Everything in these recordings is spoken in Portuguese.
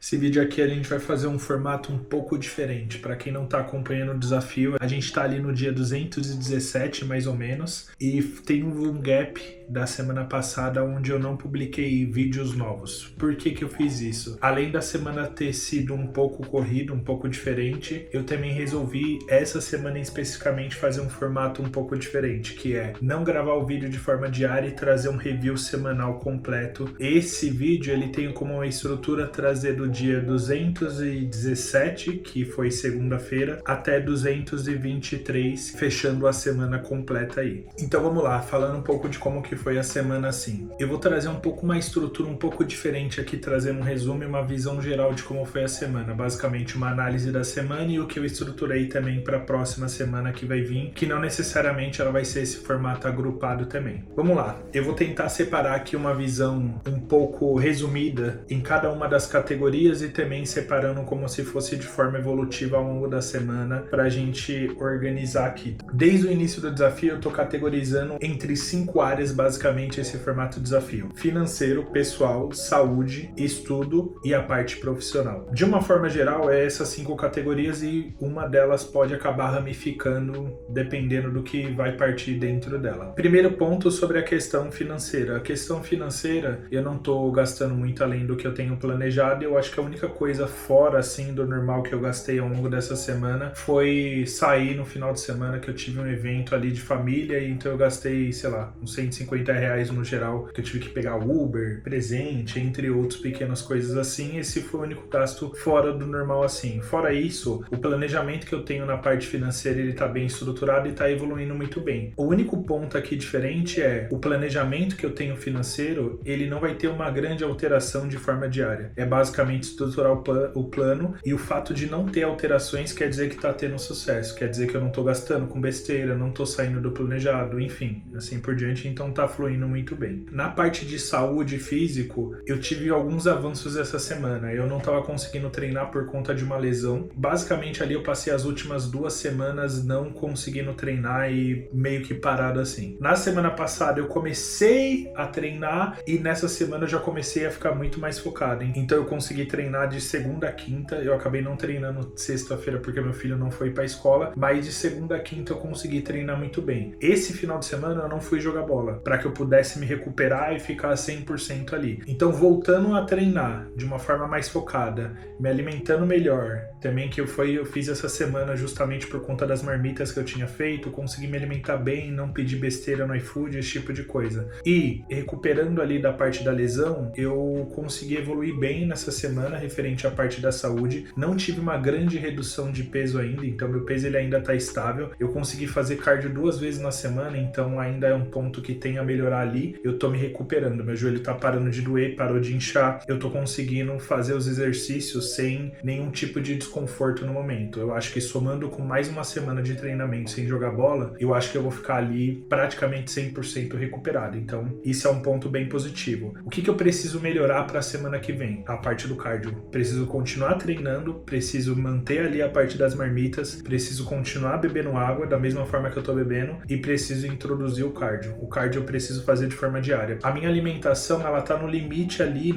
Esse vídeo aqui a gente vai fazer um formato um pouco diferente. Para quem não está acompanhando o desafio, a gente está ali no dia 217 mais ou menos, e tem um gap da semana passada onde eu não publiquei vídeos novos. Por que que eu fiz isso? Além da semana ter sido um pouco corrida, um pouco diferente, eu também resolvi essa semana especificamente fazer um formato um pouco diferente, que é não gravar o vídeo de forma diária e trazer um review semanal completo. Esse vídeo ele tem como uma estrutura trazer do dia 217, que foi segunda-feira, até 223, fechando a semana completa aí. Então vamos lá, falando um pouco de como que foi a semana assim. Eu vou trazer um pouco uma estrutura um pouco diferente aqui, trazendo um resumo e uma visão geral de como foi a semana. Basicamente uma análise da semana e o que eu estruturei também para a próxima semana que vai vir, que não necessariamente ela vai ser esse formato agrupado também. Vamos lá, eu vou tentar separar aqui uma visão um pouco resumida em cada uma das categorias e também separando como se fosse de forma evolutiva ao longo da semana para a gente organizar aqui. Desde o início do desafio eu estou categorizando entre 5 áreas basicamente esse formato desafio: financeiro, pessoal, saúde, estudo e a parte profissional. De uma forma geral é essas 5 categorias e uma delas pode acabar ramificando dependendo do que vai partir dentro dela. Primeiro ponto sobre a questão financeira. A questão financeira eu não estou gastando muito além do que eu tenho planejado. Eu acho que a única coisa fora assim do normal que eu gastei ao longo dessa semana foi sair no final de semana, que eu tive um evento ali de família, e então eu gastei, sei lá, uns R$150 no geral, que eu tive que pegar Uber, presente, entre outros pequenas coisas assim. Esse foi o único gasto fora do normal assim. Fora isso, o planejamento que eu tenho na parte financeira ele tá bem estruturado e tá evoluindo muito bem. O único ponto aqui diferente é o planejamento que eu tenho financeiro, ele não vai ter uma grande alteração de forma diária. É basicamente estruturar o plano, e o fato de não ter alterações quer dizer que tá tendo sucesso, quer dizer que eu não tô gastando com besteira, não tô saindo do planejado, enfim, assim por diante, então tá fluindo muito bem. Na parte de saúde e físico, eu tive alguns avanços essa semana. Eu não tava conseguindo treinar por conta de uma lesão. Basicamente ali eu passei as últimas 2 semanas não conseguindo treinar e meio que parado assim. Na semana passada eu comecei a treinar e nessa semana eu já comecei a ficar muito mais focado, hein? Então eu consegui treinar de segunda a quinta. Eu acabei não treinando sexta-feira porque meu filho não foi pra escola, mas de segunda a quinta eu consegui treinar muito bem. Esse final de semana eu não fui jogar bola, para que eu pudesse me recuperar e ficar 100% ali. Então voltando a treinar de uma forma mais focada, me alimentando melhor, também que eu fiz essa semana justamente por conta das marmitas que eu tinha feito, consegui me alimentar bem, não pedir besteira no iFood, esse tipo de coisa. E recuperando ali da parte da lesão, eu consegui evoluir bem nessa semana referente à parte da saúde. Não tive uma grande redução de peso ainda, então meu peso ele ainda está estável. Eu consegui fazer cardio 2 vezes na semana, então ainda é um ponto que tem a melhorar ali. Eu tô me recuperando, meu joelho tá parando de doer, parou de inchar, eu tô conseguindo fazer os exercícios sem nenhum tipo de desconforto no momento. Eu acho que somando com mais uma semana de treinamento sem jogar bola, eu acho que eu vou ficar ali praticamente 100% recuperado. Então isso é um ponto bem positivo. O que eu preciso melhorar para a semana que vem? A parte do cardio. Preciso continuar treinando, preciso manter ali a parte das marmitas, preciso continuar bebendo água da mesma forma que eu tô bebendo e preciso introduzir o cardio. O cardio eu preciso fazer de forma diária. A minha alimentação, ela tá no limite ali,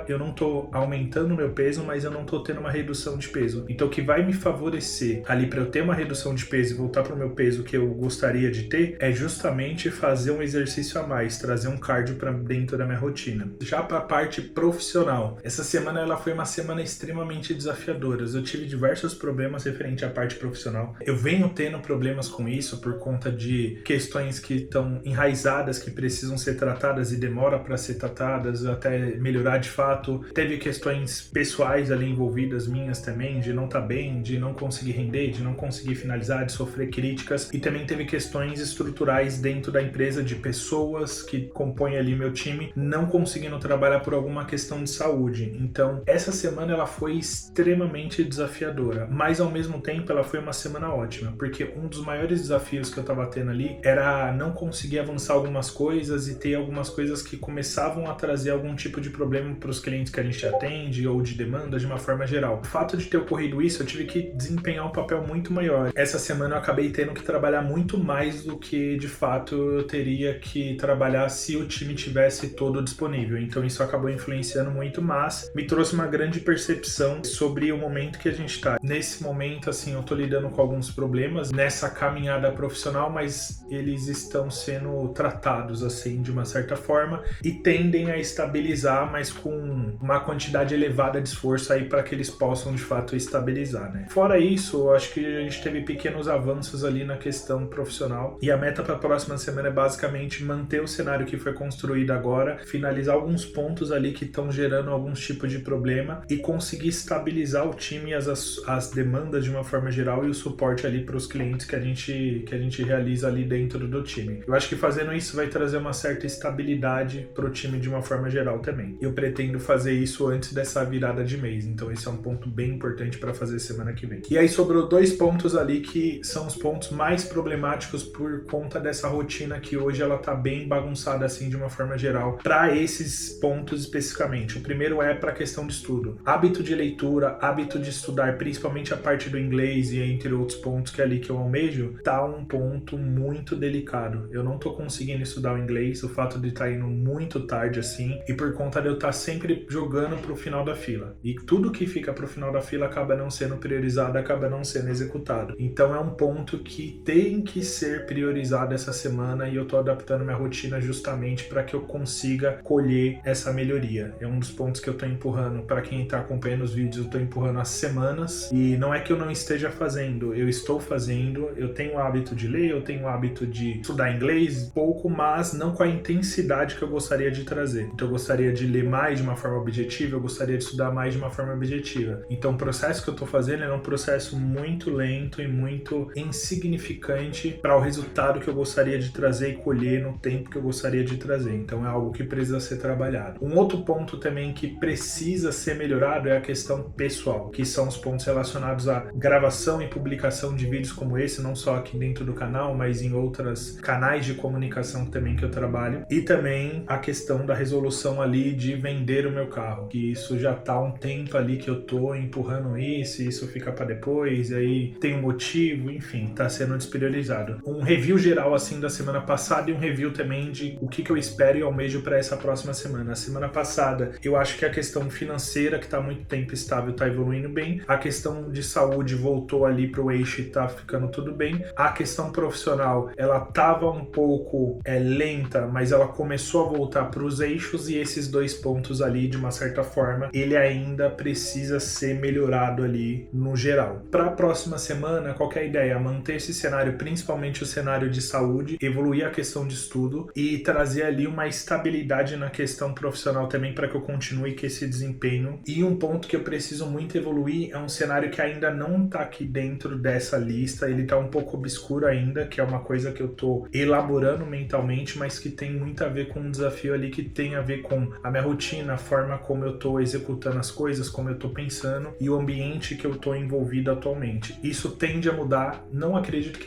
eu não tô aumentando o meu peso, mas eu não tô tendo uma redução de peso. Então o que vai me favorecer ali para eu ter uma redução de peso e voltar pro meu peso que eu gostaria de ter, é justamente fazer um exercício a mais, trazer um cardio para dentro da minha rotina. Já para a parte profissional, essa semana ela foi uma semana extremamente desafiadora. Eu tive diversos problemas referente à parte profissional. Eu venho tendo problemas com isso por conta de questões que estão enraizadas, que precisam ser tratadas e demora para ser tratadas até melhorar de fato. Teve questões pessoais ali envolvidas minhas também, de não estar bem, de não conseguir render, de não conseguir finalizar, de sofrer críticas, e também teve questões estruturais dentro da empresa, de pessoas que compõem ali meu time não conseguindo trabalhar por alguma questão de saúde. Então essa semana ela foi extremamente desafiadora, mas ao mesmo tempo ela foi uma semana ótima, porque um dos maiores desafios que eu tava tendo ali era não conseguir avançar algumas coisas e ter algumas coisas que começavam a trazer algum tipo de problema para os clientes que a gente atende ou de demanda de uma forma geral. O fato de ter ocorrido isso, eu tive que desempenhar um papel muito maior. Essa semana eu acabei tendo que trabalhar muito mais do que de fato eu teria que trabalhar se o time tivesse todo disponível. Então isso acabou influenciando muito, mas me trouxe uma grande percepção sobre o momento que a gente tá. Nesse momento, assim, eu tô lidando com alguns problemas nessa caminhada profissional, mas eles estão sendo tratados, assim, de uma certa forma e tendem a estabilizar, mas com uma quantidade elevada de esforço aí para que eles possam, de fato, estabilizar, né? Fora isso, eu acho que a gente teve pequenos avanços ali na questão profissional e a meta para a próxima semana é basicamente manter o cenário que foi construído agora, finalizar alguns pontos ali que estão gerando alguns tipos de problema e conseguir estabilizar o time e as demandas de uma forma geral e o suporte ali para os clientes que a gente realiza ali dentro do time. Eu acho que fazendo isso vai trazer uma certa estabilidade para o time de uma forma geral também. Eu pretendo fazer isso antes dessa virada de mês, então esse é um ponto bem importante para fazer semana que vem. E aí sobrou 2 pontos ali que são os pontos mais problemáticos por conta dessa rotina que hoje ela tá bem bagunçada assim de uma forma geral para esses pontos especificamente. O primeiro é para a questão de estudo. Hábito de leitura, hábito de estudar, principalmente a parte do inglês e entre outros pontos que é ali que eu almejo, tá um ponto muito delicado. Eu não tô conseguindo estudar o inglês, o fato de estar indo muito tarde assim, e por conta de eu estar sempre jogando pro final da fila. E tudo que fica pro final da fila acaba não sendo priorizado, acaba não sendo executado. Então é um ponto que tem que ser priorizado essa semana e eu tô adaptando minha rotina justamente para que eu consiga colher essa melhoria. É um dos pontos que eu tô empurrando, para quem tá acompanhando os vídeos, eu tô empurrando há semanas e não é que eu não esteja fazendo, eu estou fazendo, eu tenho o hábito de ler, eu tenho o hábito de estudar inglês, pouco, mas não com a intensidade que eu gostaria de trazer. Então eu gostaria de ler mais de uma forma objetiva, eu gostaria de estudar mais de uma forma objetiva. Então o processo que eu tô fazendo é um processo muito lento e muito insignificante para o resultado que eu gostaria de trazer e colher no tempo que eu gostaria de trazer. Então é algo que precisa ser trabalhado. Um outro ponto também que precisa ser melhorado é a questão pessoal, que são os pontos relacionados à gravação e publicação de vídeos como esse, não só aqui dentro do canal, mas em outros canais de comunicação também que eu trabalho. E também a questão da resolução ali de vender o meu carro, que isso já tá há um tempo ali que eu tô empurrando isso fica para depois, e aí tem um motivo, enfim, tá sendo despriorizado. Um review geral assim da semana passada e um review também de o que eu espero e almejo para essa próxima semana. A semana passada, eu acho que a questão financeira, que tá há muito tempo estável, tá evoluindo bem. A questão de saúde voltou ali pro eixo e tá ficando tudo bem. A questão profissional, ela tava um pouco lenta, mas ela começou a voltar pros eixos e esses 2 pontos ali, de uma certa forma, ele ainda precisa ser melhorado ali no geral. Para a próxima semana, qual que é a ideia? Manter esse cenário, principalmente o cenário de saúde, evoluir a questão de estudo e trazer ali uma estabilidade na questão profissional também para que eu continue com esse desempenho. E um ponto que eu preciso muito evoluir é um cenário que ainda não está aqui dentro dessa lista, ele está um pouco obscuro ainda, que é uma coisa que eu estou elaborando mentalmente, mas que tem muito a ver com um desafio ali que tem a ver com a minha rotina, a forma como eu estou executando as coisas, como eu estou pensando e o ambiente que eu estou envolvido atualmente. Isso tende a mudar, não acredito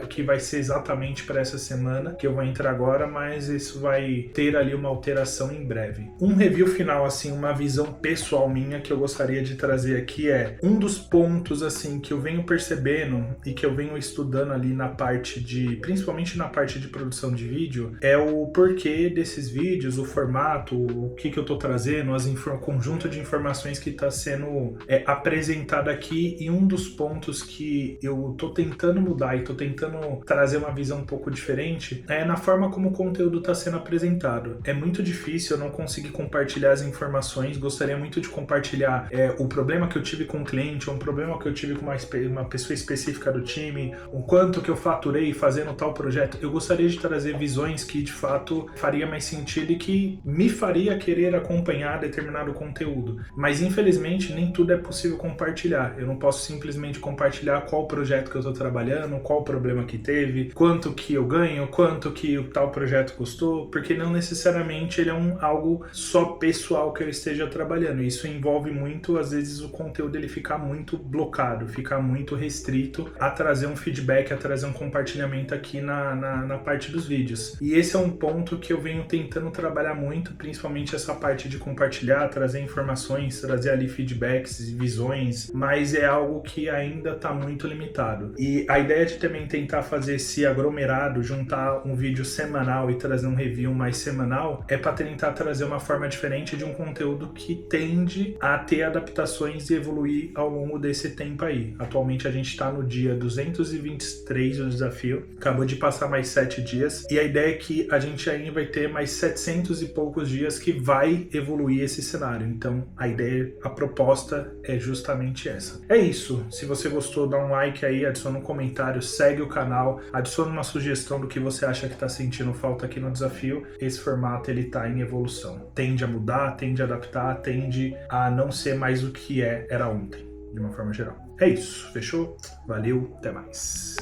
que vai ser exatamente para essa semana que eu vou entrar agora, mas isso vai ter ali uma alteração em breve. Um review final, assim, uma visão pessoal minha que eu gostaria de trazer aqui é um dos pontos, assim, que eu venho percebendo e que eu venho estudando ali na parte principalmente na parte de produção de vídeo, é o porquê desses vídeos, o formato, o que eu tô trazendo, o conjunto de informações que está sendo apresentado aqui, e um dos pontos que eu tô tentando mudar e tô tentando trazer uma visão um pouco diferente é na forma como o conteúdo está sendo apresentado. É muito difícil, eu não conseguir compartilhar as informações, gostaria muito de compartilhar o problema que eu tive com o cliente, um problema que eu tive com uma pessoa específica do time, o quanto que eu faturei fazendo tal projeto. Eu gostaria de trazer visões que de fato faria mais sentido e que me faria querer acompanhar determinado conteúdo. Mas infelizmente nem tudo é possível compartilhar. Eu não posso simplesmente compartilhar qual projeto que eu estou trabalhando, qual problema que teve, quanto que eu ganho, quanto que o tal projeto custou, porque não necessariamente ele é algo só pessoal que eu esteja trabalhando. Isso envolve muito, às vezes, o conteúdo ele ficar muito blocado, ficar muito restrito a trazer um feedback, a trazer um compartilhamento aqui na parte dos vídeos. E esse é um ponto que eu venho tentando trabalhar muito, principalmente essa parte de compartilhar, trazer informações, trazer ali feedbacks, visões, mas é algo que ainda está muito limitado. E a ideia de também tentar fazer esse aglomerado, juntar um vídeo semanal e trazer um review mais semanal, é para tentar trazer uma forma diferente de um conteúdo que tende a ter adaptações e evoluir ao longo desse tempo aí. Atualmente a gente está no dia 223 do desafio, acabou de passar mais 7 dias, e a ideia é que a gente ainda vai ter mais 700 e poucos dias que vai evoluir esse cenário. Então a ideia, a proposta é justamente essa. É isso. Se você gostou, dá um like aí, adiciona um comentário, segue o canal, adiciona uma sugestão do que você acha que está sentindo falta aqui no desafio. Esse formato ele está em evolução. Tende a mudar, tende a adaptar, tende a não ser mais o que era ontem, de uma forma geral. É isso. Fechou? Valeu, até mais.